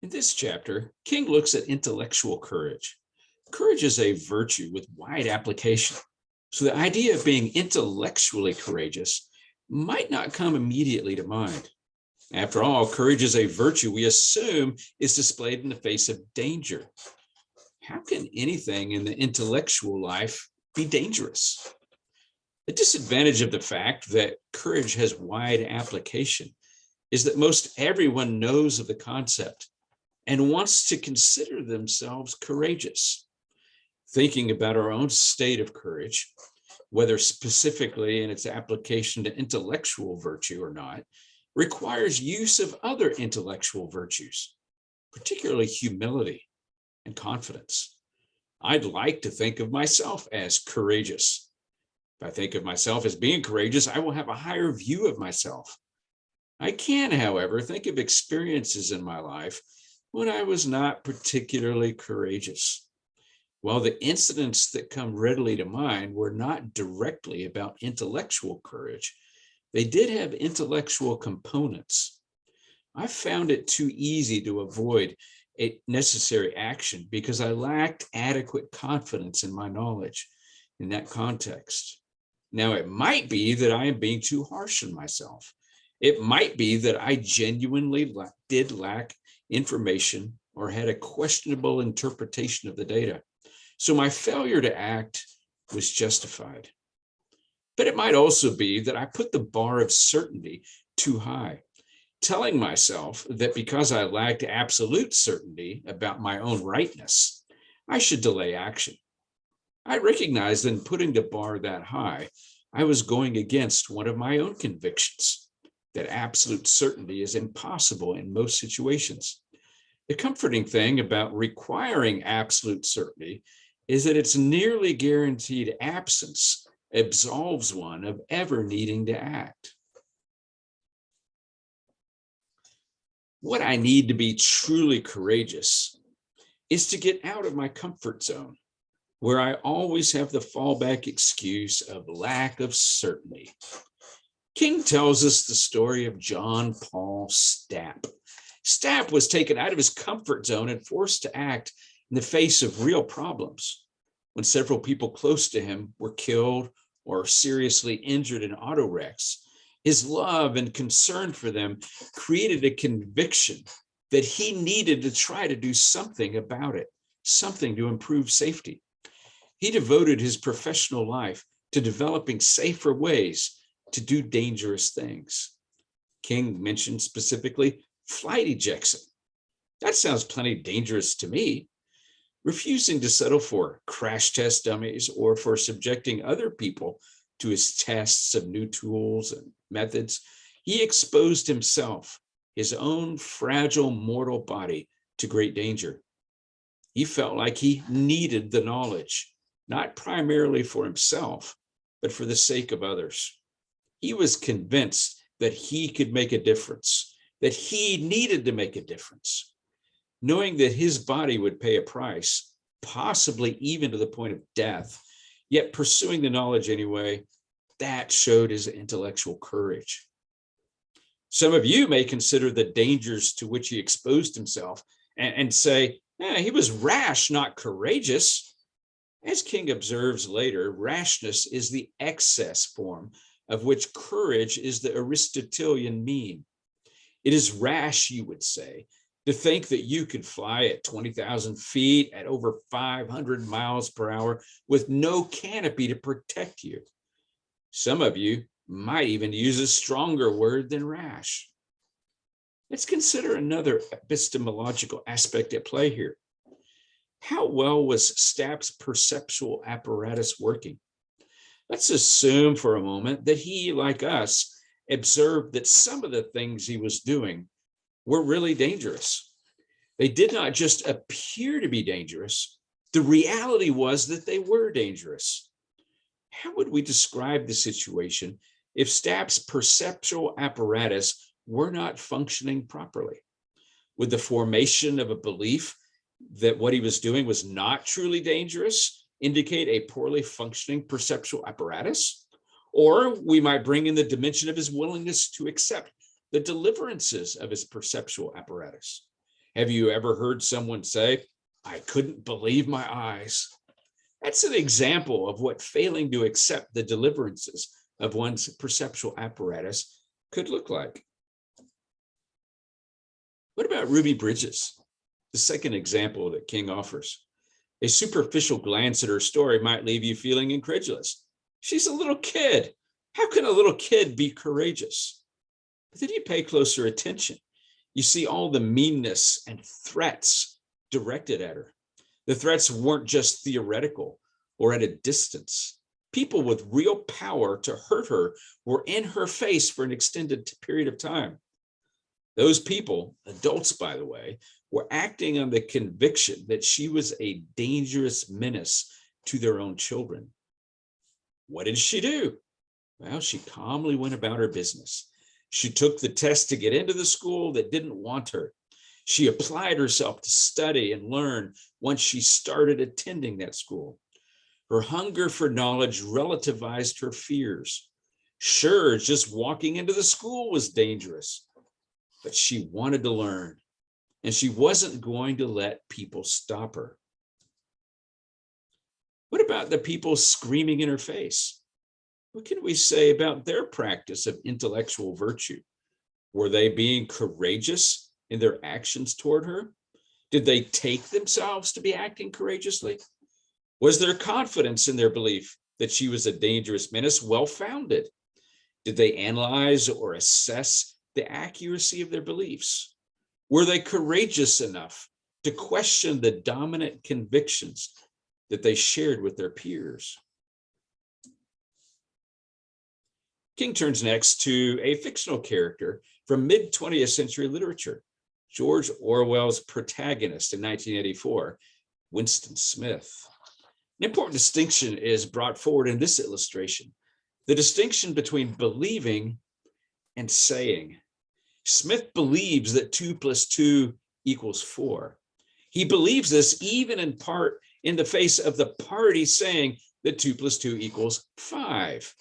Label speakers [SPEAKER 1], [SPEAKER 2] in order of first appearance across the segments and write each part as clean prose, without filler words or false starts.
[SPEAKER 1] In this chapter, King looks at intellectual courage. Courage is a virtue with wide application. So the idea of being intellectually courageous might not come immediately to mind. After all, courage is a virtue we assume is displayed in the face of danger. How can anything in the intellectual life be dangerous? The disadvantage of the fact that courage has wide application is that most everyone knows of the concept and wants to consider themselves courageous. Thinking about our own state of courage, whether specifically in its application to intellectual virtue or not, requires use of other intellectual virtues, particularly humility and confidence. I'd like to think of myself as courageous. If I think of myself as being courageous, I will have a higher view of myself. I can, however, think of experiences in my life when I was not particularly courageous. While the incidents that come readily to mind were not directly about intellectual courage, they did have intellectual components. I found it too easy to avoid a necessary action because I lacked adequate confidence in my knowledge in that context. Now, it might be that I am being too harsh on myself. It might be that I genuinely did lack information or had a questionable interpretation of the data. So my failure to act was justified. But it might also be that I put the bar of certainty too high, telling myself that because I lacked absolute certainty about my own rightness, I should delay action. I recognized in putting the bar that high, I was going against one of my own convictions, that absolute certainty is impossible in most situations. The comforting thing about requiring absolute certainty is that its nearly guaranteed absence absolves one of ever needing to act. What I need to be truly courageous is to get out of my comfort zone, where I always have the fallback excuse of lack of certainty. King tells us the story of John Paul Stapp. Stapp was taken out of his comfort zone and forced to act in the face of real problems. When several people close to him were killed or seriously injured in auto wrecks, his love and concern for them created a conviction that he needed to try to do something about it, something to improve safety. He devoted his professional life to developing safer ways to do dangerous things. King mentioned specifically flight ejection. That sounds plenty dangerous to me. Refusing to settle for crash test dummies or for subjecting other people to his tests of new tools and methods, he exposed himself, his own fragile mortal body, to great danger. He felt like he needed the knowledge, not primarily for himself, but for the sake of others. He was convinced that he could make a difference, that he needed to make a difference. Knowing that his body would pay a price, possibly even to the point of death, yet pursuing the knowledge anyway, that showed his intellectual courage. Some of you may consider the dangers to which he exposed himself and say, he was rash, not courageous. As King observes later, rashness is the excess form of which courage is the Aristotelian mean. It is rash, you would say, to think that you could fly at 20,000 feet at over 500 miles per hour with no canopy to protect you. Some of you might even use a stronger word than rash. Let's consider another epistemological aspect at play here. How well was Stapp's perceptual apparatus working? Let's assume for a moment that he, like us, observed that some of the things he was doing were really dangerous. They did not just appear to be dangerous. The reality was that they were dangerous. How would we describe the situation if Stapp's perceptual apparatus were not functioning properly? Would the formation of a belief that what he was doing was not truly dangerous indicate a poorly functioning perceptual apparatus? Or we might bring in the dimension of his willingness to accept the deliverances of his perceptual apparatus. Have you ever heard someone say, "I couldn't believe my eyes"? That's an example of what failing to accept the deliverances of one's perceptual apparatus could look like. What about Ruby Bridges? The second example that King offers. A superficial glance at her story might leave you feeling incredulous. She's a little kid. How can a little kid be courageous? But then you pay closer attention. You see all the meanness and threats directed at her. The threats weren't just theoretical or at a distance. People with real power to hurt her were in her face for an extended period of time. Those people, adults by the way, were acting on the conviction that she was a dangerous menace to their own children. What did she do? Well, she calmly went about her business. She took the test to get into the school that didn't want her. She applied herself to study and learn once she started attending that school. Her hunger for knowledge relativized her fears. Sure, just walking into the school was dangerous, but she wanted to learn, and she wasn't going to let people stop her. What about the people screaming in her face? What can we say about their practice of intellectual virtue? Were they being courageous in their actions toward her? Did they take themselves to be acting courageously? Was their confidence in their belief that she was a dangerous menace well-founded? Did they analyze or assess the accuracy of their beliefs? Were they courageous enough to question the dominant convictions that they shared with their peers? King turns next to a fictional character from mid-20th century literature, George Orwell's protagonist in 1984, Winston Smith. An important distinction is brought forward in this illustration, the distinction between believing and saying. Smith believes that 2 + 2 = 4. He believes this even in part in the face of the party saying that 2 + 2 = 5.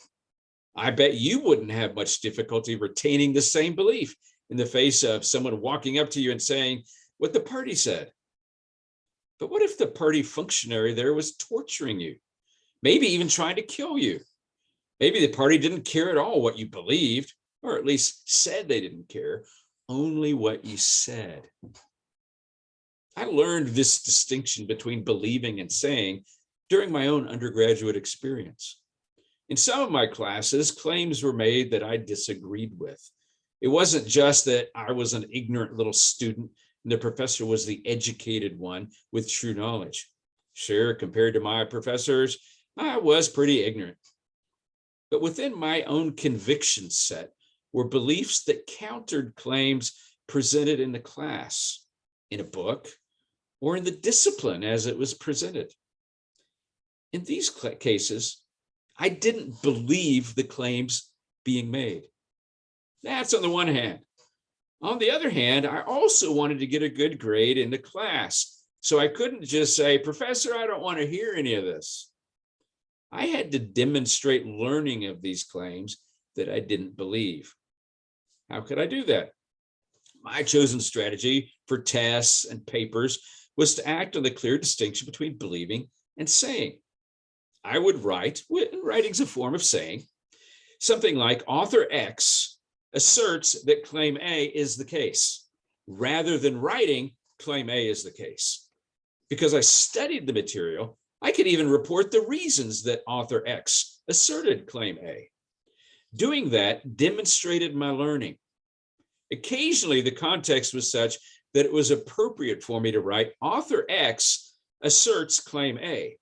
[SPEAKER 1] I bet you wouldn't have much difficulty retaining the same belief in the face of someone walking up to you and saying what the party said. But what if the party functionary there was torturing you, maybe even trying to kill you? Maybe the party didn't care at all what you believed, or at least said they didn't care, only what you said. I learned this distinction between believing and saying during my own undergraduate experience. In some of my classes, claims were made that I disagreed with. It wasn't just that I was an ignorant little student and the professor was the educated one with true knowledge. Sure, compared to my professors, I was pretty ignorant. But within my own conviction set were beliefs that countered claims presented in the class, in a book, or in the discipline as it was presented. In these cases, I didn't believe the claims being made. That's on the one hand. On the other hand, I also wanted to get a good grade in the class. So I couldn't just say, "Professor, I don't want to hear any of this." I had to demonstrate learning of these claims that I didn't believe. How could I do that? My chosen strategy for tests and papers was to act on the clear distinction between believing and saying. I would write, writing's a form of saying, something like author X asserts that claim A is the case, rather than writing claim A is the case. Because I studied the material, I could even report the reasons that author X asserted claim A. Doing that demonstrated my learning. Occasionally, the context was such that it was appropriate for me to write author X asserts claim A,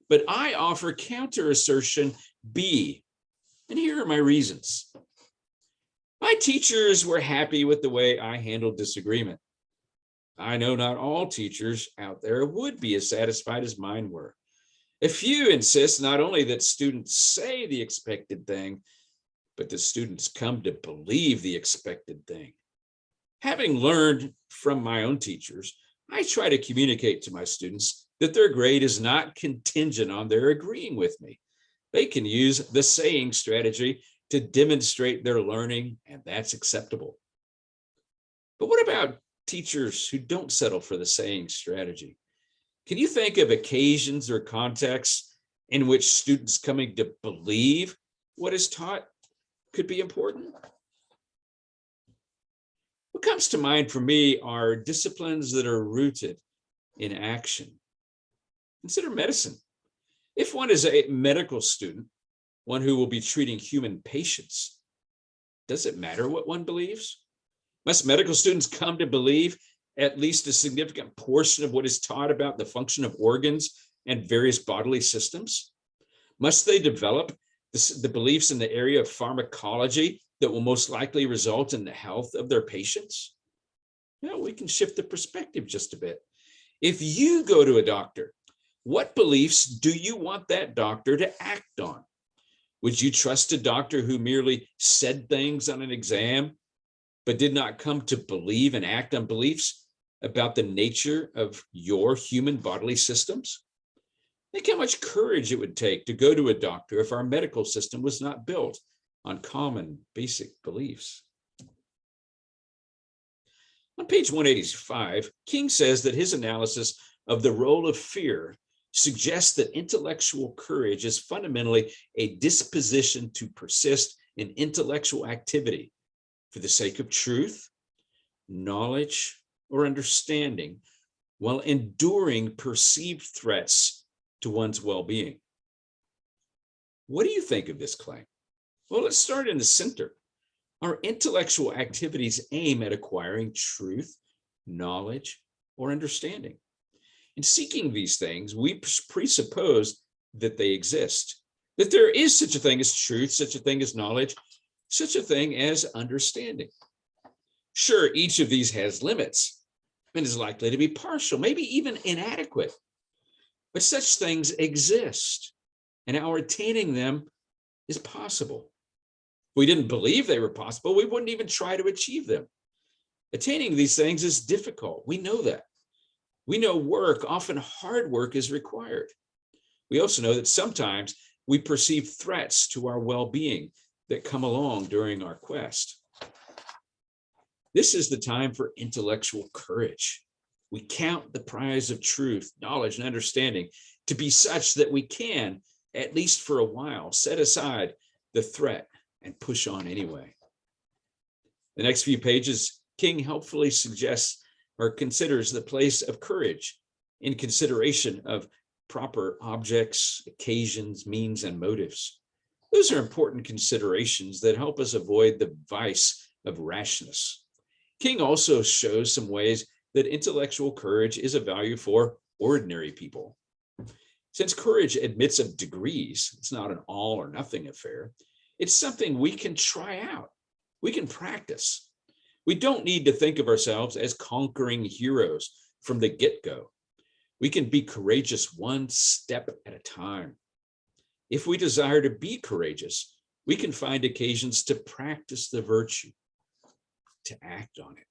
[SPEAKER 1] but I offer counter assertion B. And here are my reasons. My teachers were happy with the way I handled disagreement. I know not all teachers out there would be as satisfied as mine were. A few insist not only that students say the expected thing, but that students come to believe the expected thing. Having learned from my own teachers, I try to communicate to my students that their grade is not contingent on their agreeing with me. They can use the saying strategy to demonstrate their learning, and that's acceptable. But what about teachers who don't settle for the saying strategy. Can you think of occasions or contexts in which students coming to believe what is taught could be important? What comes to mind for me are disciplines that are rooted in action. Consider medicine. If one is a medical student, one who will be treating human patients, does it matter what one believes? Must medical students come to believe at least a significant portion of what is taught about the function of organs and various bodily systems? Must they develop the beliefs in the area of pharmacology that will most likely result in the health of their patients? No, we can shift the perspective just a bit. If you go to a doctor, what beliefs do you want that doctor to act on? Would you trust a doctor who merely said things on an exam, but did not come to believe and act on beliefs about the nature of your human bodily systems? Think how much courage it would take to go to a doctor if our medical system was not built on common basic beliefs. On page 185, King says that his analysis of the role of fear suggests that intellectual courage is fundamentally a disposition to persist in intellectual activity for the sake of truth, knowledge, or understanding, while enduring perceived threats to one's well-being. What do you think of this claim? Well, let's start in the center. Our intellectual activities aim at acquiring truth, knowledge, or understanding. In seeking these things, we presuppose that they exist, that there is such a thing as truth, such a thing as knowledge, such a thing as understanding. Sure, each of these has limits and is likely to be partial, maybe even inadequate, but such things exist, and our attaining them is possible. If we didn't believe they were possible, we wouldn't even try to achieve them. Attaining these things is difficult. We know that. We know work, often hard work, is required. We also know that sometimes we perceive threats to our well-being that come along during our quest. This is the time for intellectual courage. We count the prize of truth, knowledge, and understanding to be such that we can, at least for a while, set aside the threat and push on anyway. The next few pages, King helpfully suggests or considers the place of courage in consideration of proper objects, occasions, means, and motives. Those are important considerations that help us avoid the vice of rashness. King also shows some ways that intellectual courage is of value for ordinary people. Since courage admits of degrees, it's not an all or nothing affair. It's something we can try out. We can practice. We don't need to think of ourselves as conquering heroes from the get-go. We can be courageous one step at a time. If we desire to be courageous, we can find occasions to practice the virtue, to act on it.